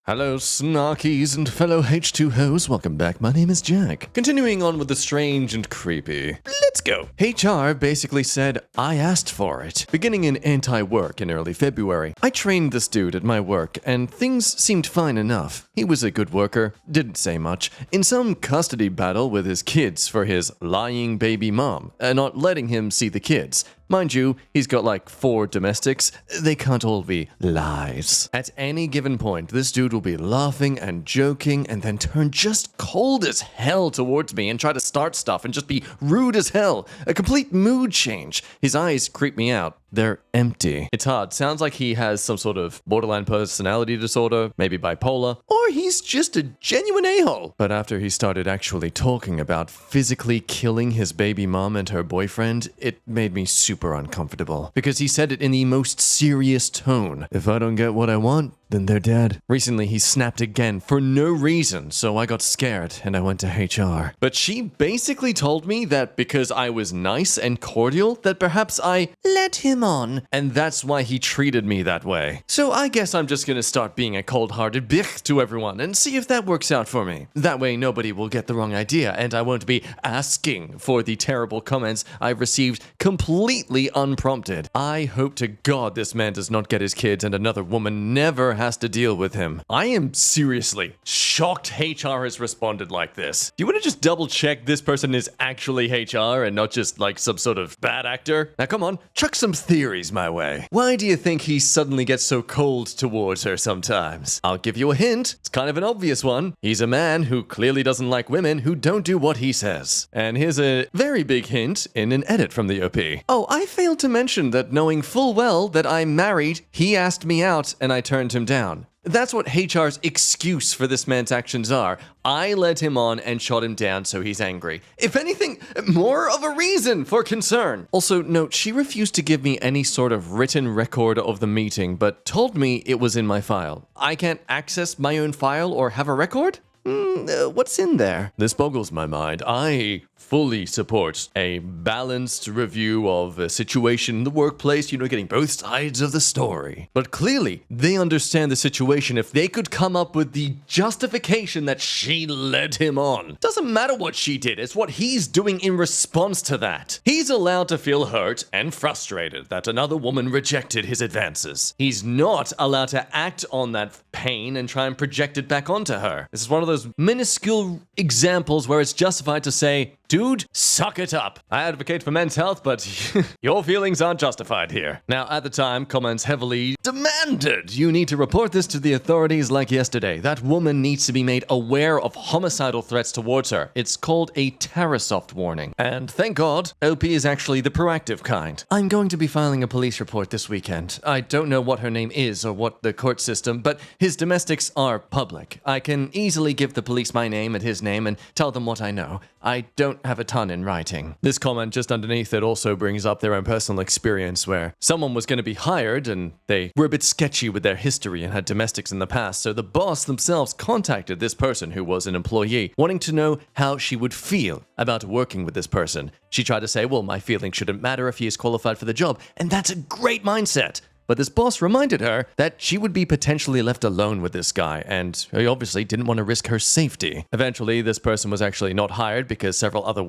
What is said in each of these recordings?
Hello, snarkies and fellow H2Hos. Welcome back. My name is Jack. Continuing on with the strange and creepy. Let's go. HR basically said I asked for it. Beginning in anti-work in early February, I trained this dude at my work, and things seemed fine enough. He was a good worker, didn't say much, in some custody battle with his kids for his lying baby mom, not letting him see the kids. Mind you, he's got like 4 domestics. They can't all be lies. At any given point, this dude will be laughing and joking and then turn just cold as hell towards me and try to start stuff and just be rude as hell. A complete mood change. His eyes creep me out. They're empty. It's hard. Sounds like he has some sort of borderline personality disorder, maybe bipolar, or he's just a genuine a-hole. But after he started actually talking about physically killing his baby mom and her boyfriend, it made me super uncomfortable. Because he said it in the most serious tone. If I don't get what I want, then they're dead. Recently, he snapped again for no reason, so I got scared and I went to HR. But she basically told me that because I was nice and cordial, that perhaps I let him on, and that's why he treated me that way. So I guess I'm just gonna start being a cold-hearted bitch to everyone and see if that works out for me. That way nobody will get the wrong idea, and I won't be asking for the terrible comments I've received completely unprompted. I hope to God this man does not get his kids and another woman never has to deal with him. I am seriously shocked HR has responded like this. Do you want to just double check this person is actually HR and not just like some sort of bad actor? Now come on, chuck some theories my way. Why do you think he suddenly gets so cold towards her sometimes? I'll give you a hint. It's kind of an obvious one. He's a man who clearly doesn't like women who don't do what he says. And here's a very big hint in an edit from the OP. Oh, I failed to mention that knowing full well that I'm married, he asked me out and I turned him down. That's what HR's excuse for this man's actions are. I led him on and shot him down, so he's angry. If anything, more of a reason for concern. Also, note, she refused to give me any sort of written record of the meeting, but told me it was in my file. I can't access my own file or have a record? What's in there? This boggles my mind. I fully support a balanced review of a situation in the workplace, getting both sides of the story. But clearly, they understand the situation if they could come up with the justification that she led him on. Doesn't matter what she did, it's what he's doing in response to that. He's allowed to feel hurt and frustrated that another woman rejected his advances. He's not allowed to act on that pain and try and project it back onto her. This is one of those minuscule examples where it's justified to say, dude, suck it up. I advocate for men's health, but your feelings aren't justified here. Now, at the time, comments heavily demanded you need to report this to the authorities like yesterday. That woman needs to be made aware of homicidal threats towards her. It's called a Terrasoft warning. And thank God, OP is actually the proactive kind. I'm going to be filing a police report this weekend. I don't know what her name is or what the court system, but his domestics are public. I can easily give the police my name and his name and tell them what I know. I don't have a ton in writing. This comment just underneath it also brings up their own personal experience where someone was going to be hired and they were a bit sketchy with their history and had domestics in the past, so the boss themselves contacted this person who was an employee, wanting to know how she would feel about working with this person. She tried to say, well, my feelings shouldn't matter if he is qualified for the job, and that's a great mindset. But this boss reminded her that she would be potentially left alone with this guy, and he obviously didn't want to risk her safety. Eventually, this person was actually not hired because several other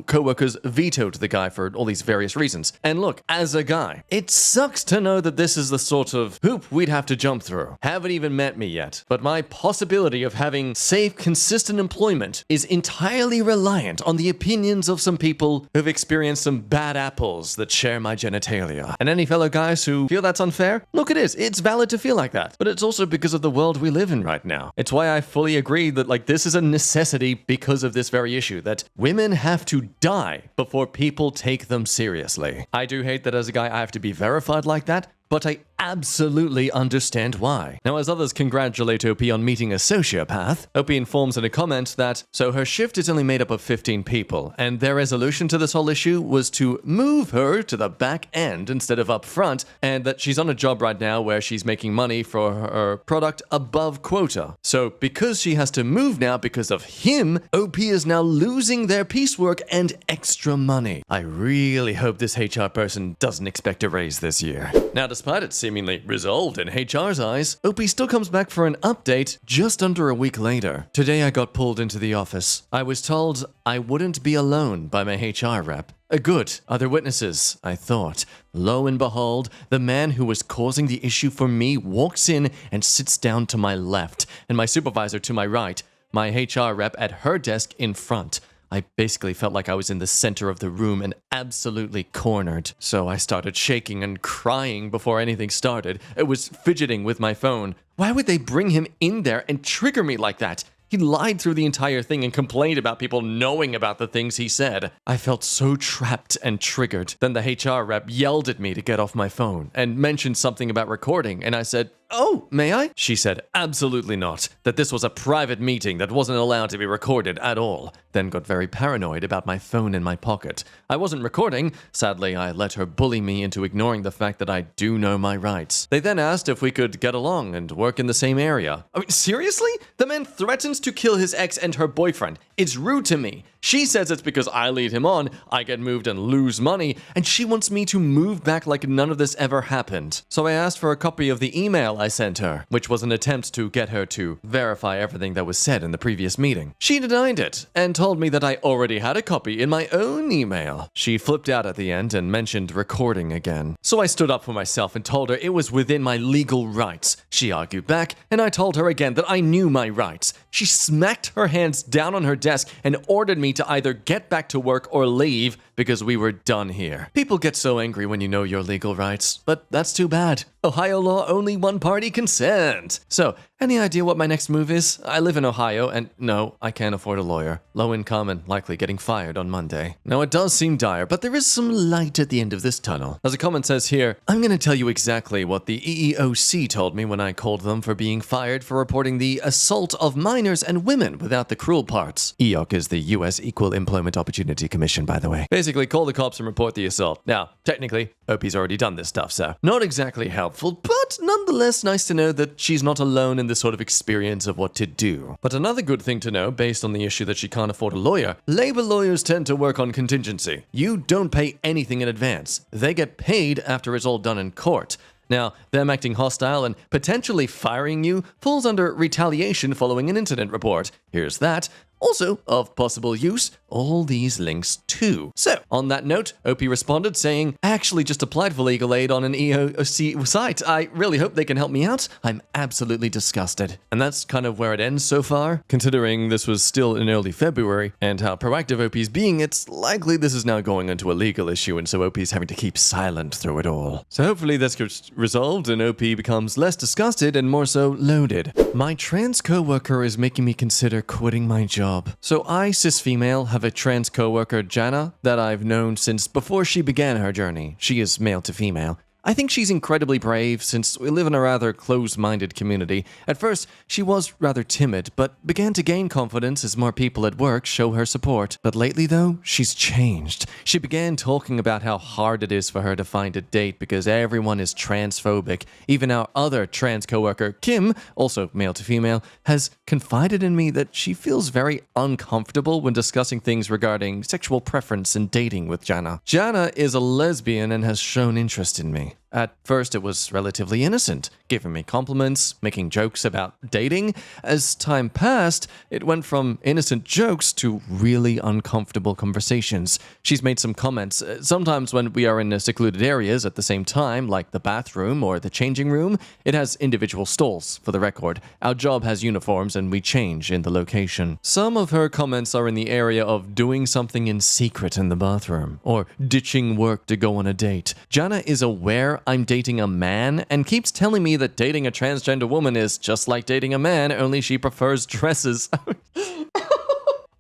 co-workers vetoed the guy for all these various reasons. And look, as a guy, it sucks to know that this is the sort of hoop we'd have to jump through. Haven't even met me yet, but my possibility of having safe, consistent employment is entirely reliant on the opinions of some people who've experienced some bad apples that share my genitalia. And any fellow guys who feel that's unfair? Look, it is. It's valid to feel like that. But it's also because of the world we live in right now. It's why I fully agree that this is a necessity because of this very issue, that women have to die before people take them seriously. I do hate that as a guy I have to be verified like that, but I absolutely understand why. Now, as others congratulate OP on meeting a sociopath, OP informs in a comment that, so her shift is only made up of 15 people, and their resolution to this whole issue was to move her to the back end instead of up front, and that she's on a job right now where she's making money for her product above quota. So because she has to move now because of him, OP is now losing their piecework and extra money. I really hope this HR person doesn't expect a raise this year. Now, despite it seemingly resolved in HR's eyes, OP still comes back for an update just under a week later. Today I got pulled into the office. I was told I wouldn't be alone by my HR rep. Good. Other witnesses, I thought. Lo and behold, the man who was causing the issue for me walks in and sits down to my left, and my supervisor to my right, my HR rep at her desk in front. I basically felt like I was in the center of the room and absolutely cornered. So I started shaking and crying before anything started. I was fidgeting with my phone. Why would they bring him in there and trigger me like that? He lied through the entire thing and complained about people knowing about the things he said. I felt so trapped and triggered. Then the HR rep yelled at me to get off my phone and mentioned something about recording, and I said, "Oh, may I?" She said, "Absolutely not. That this was a private meeting that wasn't allowed to be recorded at all." Then got very paranoid about my phone in my pocket. I wasn't recording. Sadly, I let her bully me into ignoring the fact that I do know my rights. They then asked if we could get along and work in the same area. I mean, seriously? The man threatens to kill his ex and her boyfriend. It's rude to me. She says it's because I lead him on, I get moved and lose money, and she wants me to move back like none of this ever happened. So I asked for a copy of the email I sent her, which was an attempt to get her to verify everything that was said in the previous meeting. She denied it and told me that I already had a copy in my own email. She flipped out at the end and mentioned recording again. So I stood up for myself and told her it was within my legal rights. She argued back, and I told her again that I knew my rights. She smacked her hands down on her desk and ordered me to either get back to work or leave because we were done here. People get so angry when you know your legal rights, but that's too bad. Ohio law, only one party consent. So, any idea what my next move is? I live in Ohio, and no, I can't afford a lawyer. Low income and likely getting fired on Monday. Now, it does seem dire, but there is some light at the end of this tunnel. As a comment says here, I'm going to tell you exactly what the EEOC told me when I called them for being fired for reporting the assault of minors and women without the cruel parts. EOC is the U.S. Equal Employment Opportunity Commission, by the way. Basically, call the cops and report the assault. Now, technically, OP's already done this stuff, so not exactly helpful, but nonetheless nice to know that she's not alone in this sort of experience of what to do. But another good thing to know, based on the issue that she can't afford a lawyer, labor lawyers tend to work on contingency. You don't pay anything in advance. They get paid after it's all done in court. Now, them acting hostile and potentially firing you falls under retaliation following an incident report. Here's that. Also, of possible use, all these links too. So, on that note, OP responded saying, I actually just applied for legal aid on an EEOC site. I really hope they can help me out. I'm absolutely disgusted. And that's kind of where it ends so far. Considering this was still in early February, and how proactive OP's being, it's likely this is now going into a legal issue, and so OP's having to keep silent through it all. So hopefully this gets resolved, and OP becomes less disgusted and more so loaded. My trans coworker is making me consider quitting my job. So I, cis female, have a trans coworker, Jana, that I've known since before she began her journey. She is male to female. I think she's incredibly brave since we live in a rather closed-minded community. At first, she was rather timid, but began to gain confidence as more people at work show her support. But lately, though, she's changed. She began talking about how hard it is for her to find a date because everyone is transphobic. Even our other trans coworker, Kim, also male to female, has confided in me that she feels very uncomfortable when discussing things regarding sexual preference and dating with Jana. Jana is a lesbian and has shown interest in me. At first, it was relatively innocent, giving me compliments, making jokes about dating. As time passed, it went from innocent jokes to really uncomfortable conversations. She's made some comments, sometimes when we are in secluded areas at the same time, like the bathroom or the changing room. It has individual stalls, for the record. Our job has uniforms and we change in the location. Some of her comments are in the area of doing something in secret in the bathroom, or ditching work to go on a date. Jana is aware I'm dating a man and keeps telling me that dating a transgender woman is just like dating a man, only she prefers dresses.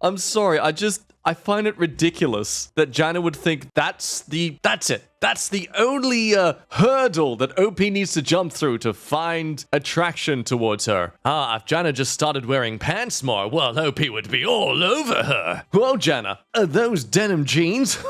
I'm sorry, I find it ridiculous that Jana would think that's it. That's the only hurdle that OP needs to jump through to find attraction towards her. If Jana just started wearing pants more, well, OP would be all over her. Whoa, Jana, are those denim jeans?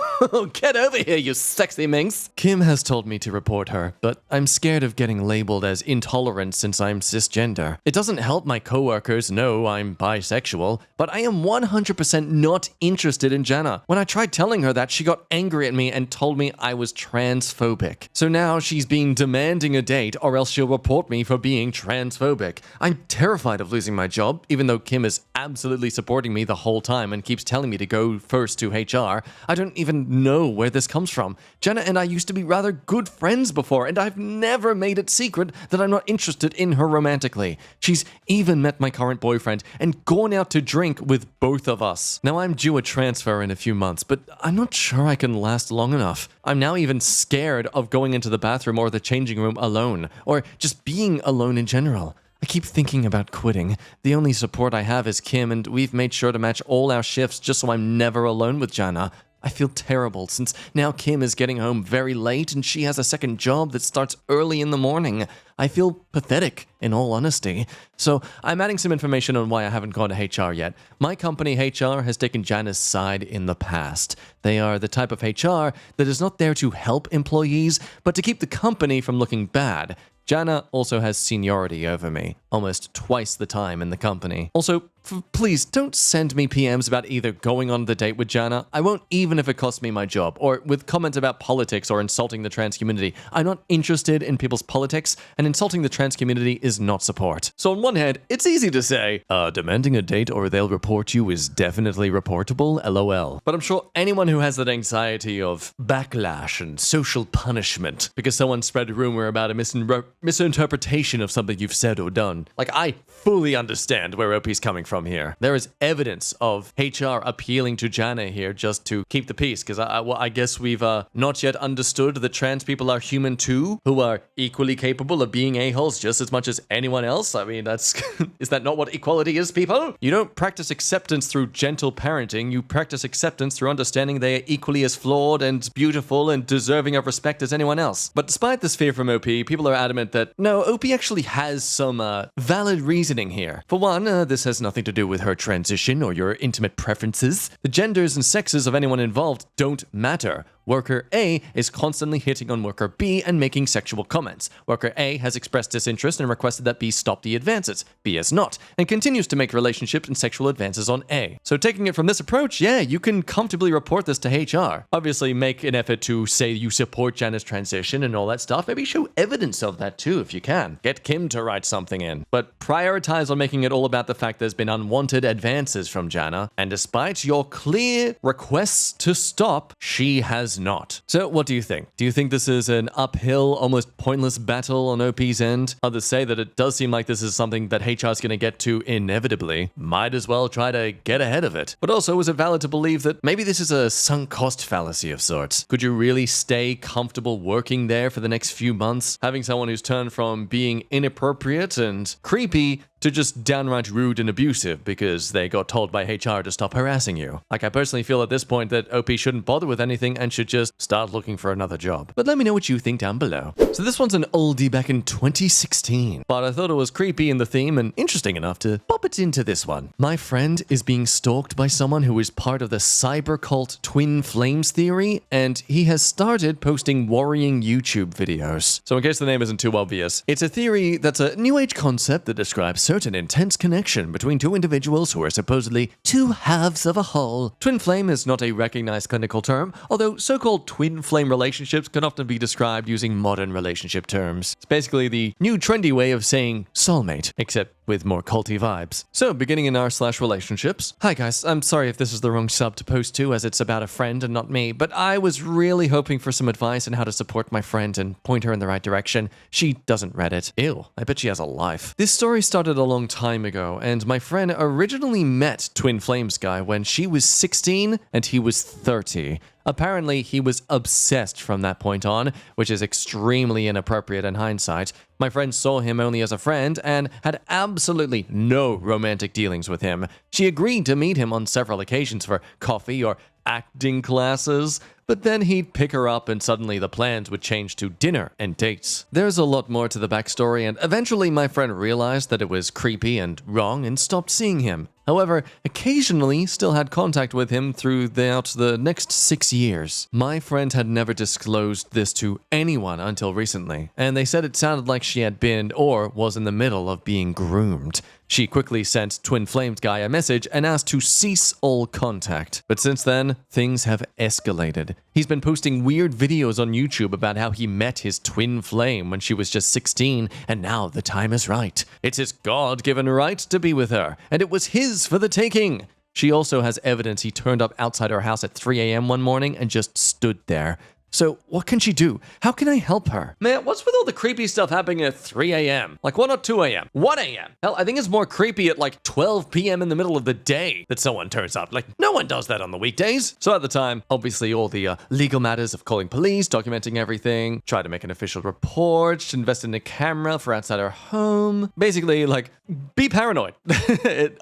Get over here, you sexy minx. Kim has told me to report her, but I'm scared of getting labeled as intolerant since I'm cisgender. It doesn't help my coworkers know I'm bisexual, but I am 100% not interested in Jana. When I tried telling her that, she got angry at me and told me I was transphobic. So now she's been demanding a date or else she'll report me for being transphobic. I'm terrified of losing my job, even though Kim is absolutely supporting me the whole time and keeps telling me to go first to HR. I don't even know where this comes from. Jenna and I used to be rather good friends before, and I've never made it secret that I'm not interested in her romantically. She's even met my current boyfriend and gone out to drink with both of us. Now I'm due a transfer in a few months, but I'm not sure I can last long enough. I'm now even scared of going into the bathroom or the changing room alone, or just being alone in general. I keep thinking about quitting. The only support I have is Kim, and we've made sure to match all our shifts just so I'm never alone with Jana. I feel terrible since now Kim is getting home very late and she has a second job that starts early in the morning. I feel pathetic, in all honesty. So I'm adding some information on why I haven't gone to HR yet. My company, HR, has taken Jana's side in the past. They are the type of HR that is not there to help employees, but to keep the company from looking bad. Jana also has seniority over me, almost twice the time in the company. Also, please don't send me PMs about either going on the date with Jana. I won't even if it costs me my job, or with comments about politics or insulting the trans community. I'm not interested in people's politics, and insulting the trans community is not support. So on one hand, it's easy to say, demanding a date or they'll report you is definitely reportable, lol. But I'm sure anyone who has that anxiety of backlash and social punishment because someone spread a rumor about a misinterpretation of something you've said or done. Like, I fully understand where OP's coming from here. There is evidence of HR appealing to Jana here just to keep the peace, because I guess we've not yet understood that trans people are human too, who are equally capable of being a-holes just as much as anyone else. I mean, that's is that not what equality is, people? You don't practice acceptance through gentle parenting, you practice acceptance through understanding they are equally as flawed and beautiful and deserving of respect as anyone else. But despite this fear from OP, people are adamant that, no, OP actually has some valid reasoning here. For one, this has nothing to do with her transition or your intimate preferences. The genders and sexes of anyone involved don't matter. Worker A is constantly hitting on Worker B and making sexual comments. Worker A has expressed disinterest and requested that B stop the advances. B has not, and continues to make relationships and sexual advances on A. So taking it from this approach, yeah, you can comfortably report this to HR. Obviously, make an effort to say you support Jana's transition and all that stuff. Maybe show evidence of that too if you can. Get Kim to write something in. But prioritize on making it all about the fact there's been unwanted advances from Jana, and despite your clear requests to stop, she has not. So what do you think? Do you think this is an uphill, almost pointless battle on OP's end? Others say that it does seem like this is something that HR is going to get to inevitably. Might as well try to get ahead of it. But also, is it valid to believe that maybe this is a sunk cost fallacy of sorts? Could you really stay comfortable working there for the next few months, having someone who's turned from being inappropriate and creepy to just downright rude and abusive because they got told by HR to stop harassing you? Like, I personally feel at this point that OP shouldn't bother with anything and should just start looking for another job. But let me know what you think down below. So this one's an oldie back in 2016, but I thought it was creepy in the theme and interesting enough to pop it into this one. My friend is being stalked by someone who is part of the cyber cult Twin Flames theory, and he has started posting worrying YouTube videos. So in case the name isn't too obvious, it's a theory that's a new age concept that describes certain intense connection between two individuals who are supposedly two halves of a whole. Twin flame is not a recognized clinical term, although so-called twin flame relationships can often be described using modern relationship terms. It's basically the new trendy way of saying soulmate, except with more culty vibes. So, beginning in r/relationships. Hi guys, I'm sorry if this is the wrong sub to post to, as it's about a friend and not me, but I was really hoping for some advice on how to support my friend and point her in the right direction. She doesn't Reddit. Ew, I bet she has a life. This story started a long time ago, and my friend originally met Twin Flames guy when she was 16 and he was 30. Apparently, he was obsessed from that point on, which is extremely inappropriate in hindsight. My friend saw him only as a friend and had absolutely no romantic dealings with him. She agreed to meet him on several occasions for coffee or acting classes. But then he'd pick her up and suddenly the plans would change to dinner and dates. There's a lot more to the backstory, and eventually my friend realized that it was creepy and wrong and stopped seeing him. However, occasionally still had contact with him throughout the next 6 years. My friend had never disclosed this to anyone until recently, and they said it sounded like she had been or was in the middle of being groomed. She quickly sent Twin Flames guy a message and asked to cease all contact. But since then, things have escalated. He's been posting weird videos on YouTube about how he met his twin flame when she was just 16, and now the time is right. It's his God-given right to be with her, and it was his for the taking. She also has evidence he turned up outside her house at 3 a.m. one morning and just stood there. So, what can she do? How can I help her? Man, what's with all the creepy stuff happening at 3 a.m.? Like, why not 2 a.m.? 1 a.m.? Hell, I think it's more creepy at like 12 p.m. in the middle of the day that someone turns up. Like, no one does that on the weekdays. So at the time, obviously all the legal matters of calling police, documenting everything, try to make an official report, invest in a camera for outside her home. Basically, like, be paranoid.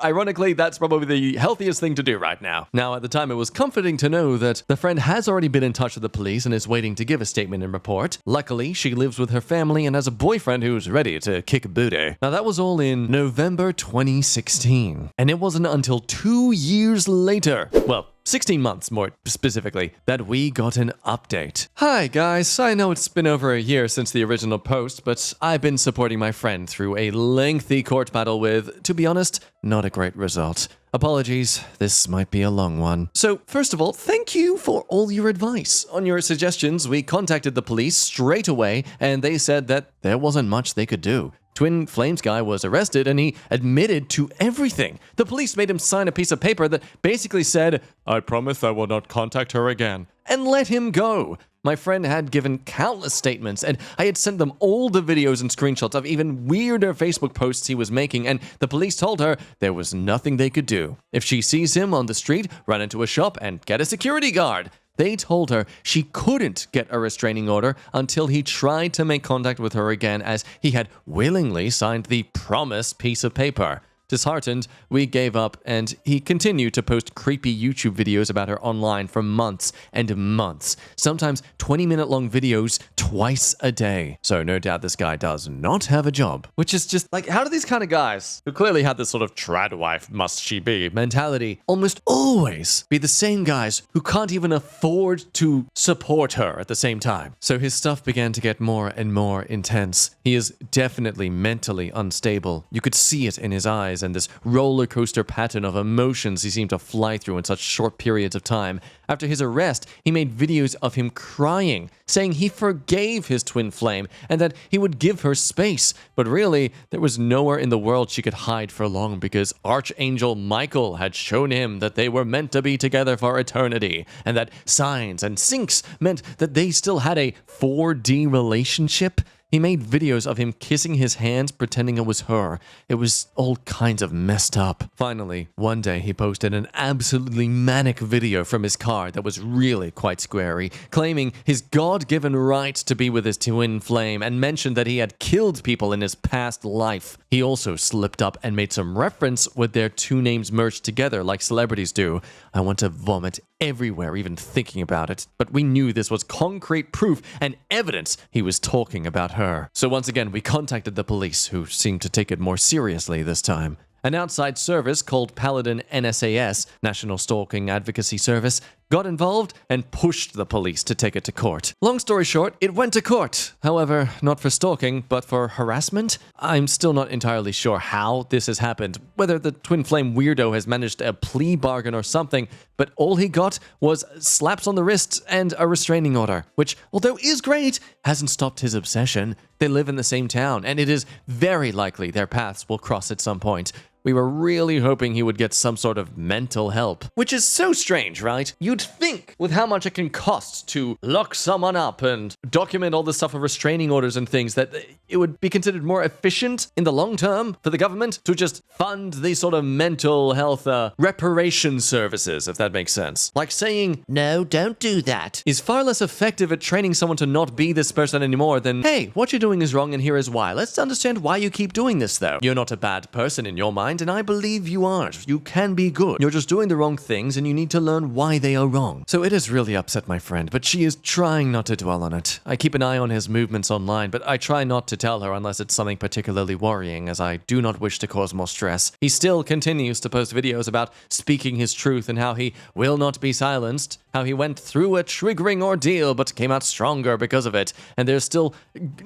Ironically, that's probably the healthiest thing to do right now. Now, at the time, it was comforting to know that the friend has already been in touch with the police and is waiting to give a statement and report. Luckily, she lives with her family and has a boyfriend who's ready to kick booty. Now, that was all in November 2016. And it wasn't until 2 years later, well, 16 months more specifically, that we got an update. Hi guys, I know it's been over a year since the original post, but I've been supporting my friend through a lengthy court battle with, to be honest, not a great result. Apologies, this might be a long one. So, first of all, thank you for all your advice. On your suggestions, we contacted the police straight away, and they said that there wasn't much they could do. Twin Flames guy was arrested and he admitted to everything. The police made him sign a piece of paper that basically said, "I promise I will not contact her again," and let him go. My friend had given countless statements, and I had sent them all the videos and screenshots of even weirder Facebook posts he was making, and the police told her there was nothing they could do. If she sees him on the street, run into a shop and get a security guard. They told her she couldn't get a restraining order until he tried to make contact with her again, as he had willingly signed the promised piece of paper. Disheartened, we gave up, and he continued to post creepy YouTube videos about her online for months and months, sometimes 20-minute-long videos twice a day. So no doubt this guy does not have a job. Which is just, like, how do these kind of guys, who clearly had this sort of trad wife must she be mentality, almost always be the same guys who can't even afford to support her at the same time? So his stuff began to get more and more intense. He is definitely mentally unstable. You could see it in his eyes, and this roller coaster pattern of emotions he seemed to fly through in such short periods of time. After his arrest, he made videos of him crying, saying he forgave his twin flame and that he would give her space. But really, there was nowhere in the world she could hide for long, because Archangel Michael had shown him that they were meant to be together for eternity, and that signs and syncs meant that they still had a 4D relationship. He made videos of him kissing his hands, pretending it was her. It was all kinds of messed up. Finally, one day he posted an absolutely manic video from his car that was really quite scary, claiming his God-given right to be with his twin flame, and mentioned that he had killed people in his past life. He also slipped up and made some reference with their two names merged together like celebrities do. I want to vomit everywhere even thinking about it, but we knew this was concrete proof and evidence he was talking about her. So once again, we contacted the police, who seemed to take it more seriously this time. An outside service called Paladin NSAS, National Stalking Advocacy Service, got involved and pushed the police to take it to court. Long story short, it went to court. However, not for stalking, but for harassment. I'm still not entirely sure how this has happened, whether the twin flame weirdo has managed a plea bargain or something, but all he got was slaps on the wrists and a restraining order, which, although is great, hasn't stopped his obsession. They live in the same town, and it is very likely their paths will cross at some point. We were really hoping he would get some sort of mental help. Which is so strange, right? You'd think, with how much it can cost to lock someone up and document all this stuff of restraining orders and things, that it would be considered more efficient in the long term for the government to just fund these sort of mental health reparation services, if that makes sense. Like saying, "No, don't do that," is far less effective at training someone to not be this person anymore than, "Hey, what you're doing is wrong and here is why. Let's understand why you keep doing this though. You're not a bad person in your mind. kind, and I believe you aren't. You can be good. You're just doing the wrong things, and you need to learn why they are wrong. So it has really upset my friend, but she is trying not to dwell on it. I keep an eye on his movements online, but I try not to tell her unless it's something particularly worrying, as I do not wish to cause more stress. He still continues to post videos about speaking his truth and how he will not be silenced, how he went through a triggering ordeal but came out stronger because of it, and there's still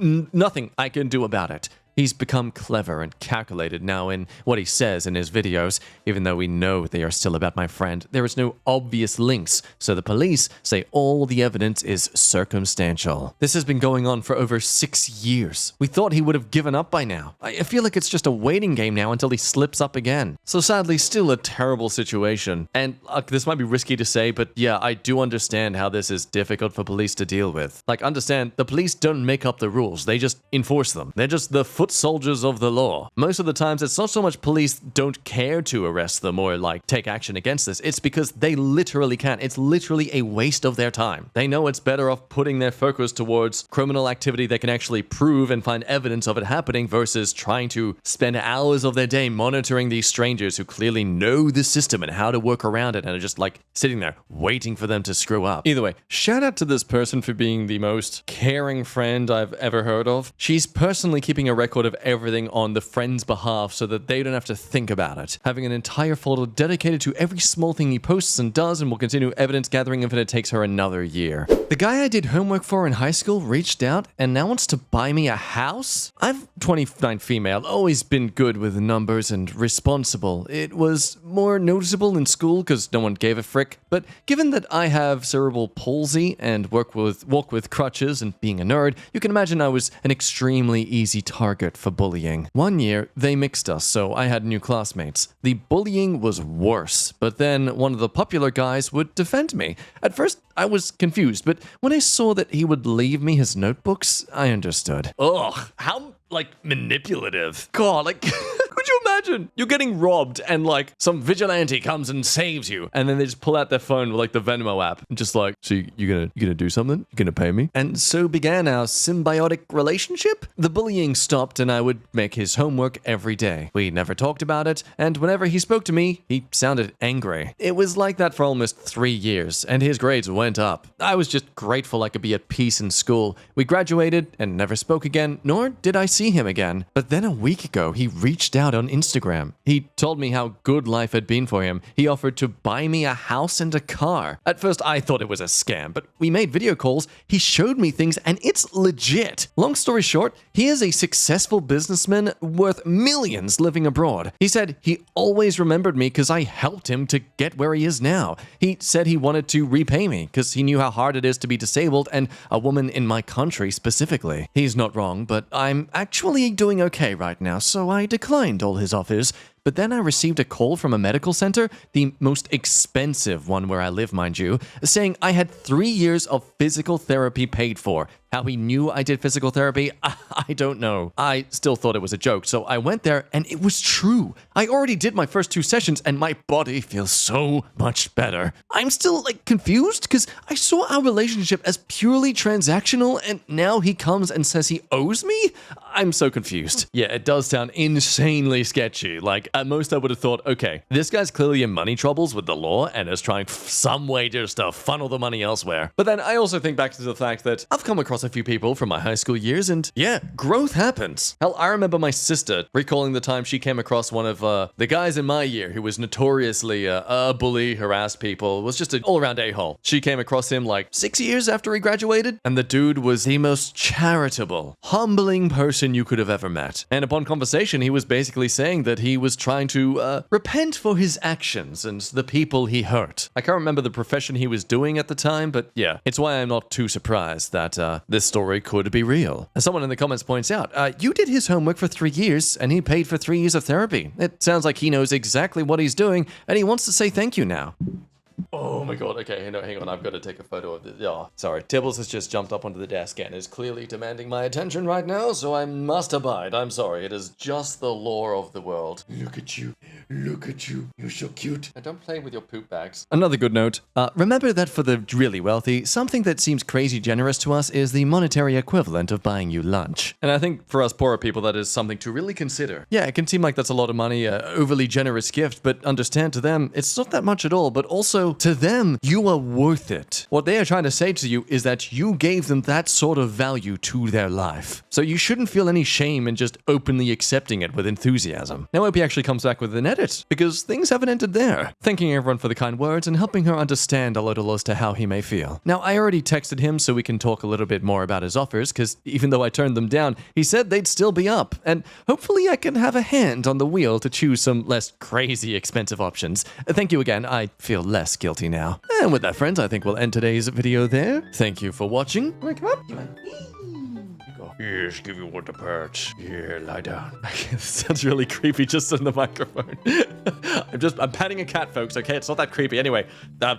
nothing I can do about it. He's become clever and calculated now in what he says in his videos, even though we know they are still about my friend. There is no obvious links, so the police say all the evidence is circumstantial. This has been going on for over 6 years. We thought he would have given up by now. I feel like it's just a waiting game now until he slips up again. So sadly, still a terrible situation. And this might be risky to say, but yeah, I do understand how this is difficult for police to deal with. Like, understand, the police don't make up the rules, they just enforce them. They're just the foot soldiers of the law. Most of the times, it's not so much police don't care to arrest them or like take action against this. It's because they literally can't. It's literally a waste of their time. They know it's better off putting their focus towards criminal activity they can actually prove and find evidence of it happening versus trying to spend hours of their day monitoring these strangers who clearly know the system and how to work around it and are just like sitting there waiting for them to screw up. Either way, shout out to this person for being the most caring friend I've ever heard of. She's personally keeping a record of everything on the friend's behalf so that they don't have to think about it. Having an entire folder dedicated to every small thing he posts and does, and will continue evidence gathering if it takes her another year. The guy I did homework for in high school reached out and now wants to buy me a house? I'm 29 female, always been good with numbers and responsible. It was more noticeable in school because no one gave a frick, but given that I have cerebral palsy and walk with crutches and being a nerd, you can imagine I was an extremely easy target for bullying. One year, they mixed us, so I had new classmates. The bullying was worse, but then one of the popular guys would defend me. At first, I was confused, but when I saw that he would leave me his notebooks, I understood. Ugh, how, manipulative. God, could you imagine? You're getting robbed and, some vigilante comes and saves you, and then they just pull out their phone with, the Venmo app, and just so you gonna do something? You gonna pay me? And so began our symbiotic relationship. The bullying stopped, and I would make his homework every day. We never talked about it, and whenever he spoke to me, he sounded angry. It was like that for almost 3 years, and his grades went up. I was just grateful I could be at peace in school. We graduated and never spoke again, nor did I see him again. But then a week ago, he reached out on Instagram. He told me how good life had been for him. He offered to buy me a house and a car. At first, I thought it was a scam, but we made video calls. He showed me things, and it's legit. Long story short, he is a successful businessman worth millions living abroad. He said he always remembered me because I helped him to get where he is now. He said he wanted to repay me because he knew how hard it is to be disabled and a woman in my country specifically. He's not wrong, but I'm actually doing okay right now, so I declined all his offers. But then I received a call from a medical center, the most expensive one where I live, mind you, saying I had 3 years of physical therapy paid for. How he knew I did physical therapy, I don't know. I still thought it was a joke, so I went there and it was true. I already did my first 2 sessions and my body feels so much better. I'm still confused because I saw our relationship as purely transactional and now he comes and says he owes me? I'm so confused. Yeah, it does sound insanely sketchy. At most I would have thought, okay, this guy's clearly in money troubles with the law and is trying some way just to funnel the money elsewhere. But then I also think back to the fact that I've come across a few people from my high school years and yeah, growth happens. Hell, I remember my sister recalling the time she came across one of the guys in my year who was notoriously a bully, harassed people, was just an all-around a-hole. She came across him 6 years after he graduated, and the dude was the most charitable, humbling person you could have ever met. And upon conversation, he was basically saying that he was trying to repent for his actions and the people he hurt. I can't remember the profession he was doing at the time, but yeah, it's why I'm not too surprised that this story could be real. As someone in the comments points out, you did his homework for 3 years and he paid for 3 years of therapy. It sounds like he knows exactly what he's doing and he wants to say thank you now. Oh my my god, okay, no, hang on, I've got to take a photo of this. Oh, sorry. Tibbles has just jumped up onto the desk and is clearly demanding my attention right now, so I must abide. I'm sorry, it is just the law of the world. Look at you. Look at you. You're so cute. And don't play with your poop bags. Another good note. Remember that for the really wealthy, something that seems crazy generous to us is the monetary equivalent of buying you lunch. And I think for us poorer people, that is something to really consider. Yeah, it can seem like that's a lot of money, an overly generous gift, but understand to them, it's not that much at all. But also, to them, you are worth it. What they are trying to say to you is that you gave them that sort of value to their life. So you shouldn't feel any shame in just openly accepting it with enthusiasm. Now, I hope he actually comes back with an edit, because things haven't ended there. Thanking everyone for the kind words and helping her understand a little as to how he may feel. Now, I already texted him so we can talk a little bit more about his offers, because even though I turned them down, he said they'd still be up, and hopefully I can have a hand on the wheel to choose some less crazy expensive options. Thank you again, I feel less guilty now. And with that, friends, I think we'll end today's video there. Thank you for watching. Come up. Yes, give you one to perch. Here, lie down. This sounds really creepy just on the microphone. I'm patting a cat, folks, okay? It's not that creepy. Anyway, bye.